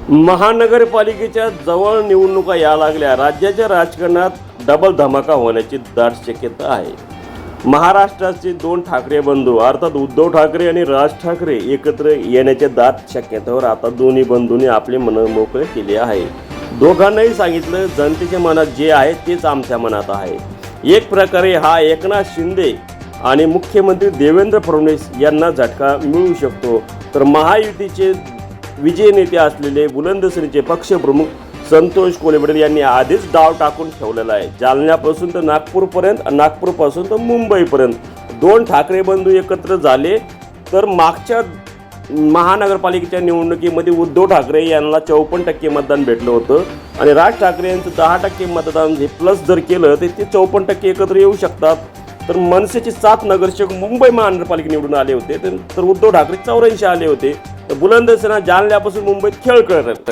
महानगरपालिकेच्या जवळ निवडणुका या लागल्या. राज्याच्या राजकारणात डबल धमाका होण्याची दाट शक्यता आहे. महाराष्ट्राचे दोन ठाकरे बंधू अर्थात उद्धव ठाकरे आणि राज ठाकरे एकत्र येण्याच्या दाट शक्यतेवर आता दोन्ही बंधूंनी आपले मन मोकळे केले आहे. दोघांनाही सांगितलं, जनतेच्या मनात जे आहे तेच आमच्या मनात आहे. एक प्रकारे हा एकनाथ शिंदे आणि मुख्यमंत्री देवेंद्र फडणवीस यांना झटका मिळू शकतो. तर महायुतीचे विजय नेते असलेले बुलंदशहरीचे पक्षप्रमुख संतोष कोल्हे यांनी आधीच डाव टाकून ठेवलेला आहे. जालन्यापासून तर नागपूरपर्यंत, नागपूरपासून तर मुंबईपर्यंत दोन ठाकरे बंधू एकत्र झाले. तर मागच्या महानगरपालिकेच्या निवडणुकीमध्ये उद्धव ठाकरे यांना 54% मतदान भेटलं होतं आणि राज ठाकरे यांचं 10% मतदान हे प्लस जर केलं तर ते 54% एकत्र येऊ शकतात. तर मनसेचे 7 नगरसेवक मुंबई महानगरपालिका निवडून आले होते, तर उद्धव ठाकरे 84 आले होते. तर बुलंदशहर जालन्यापासून मुंबईत खेळ करत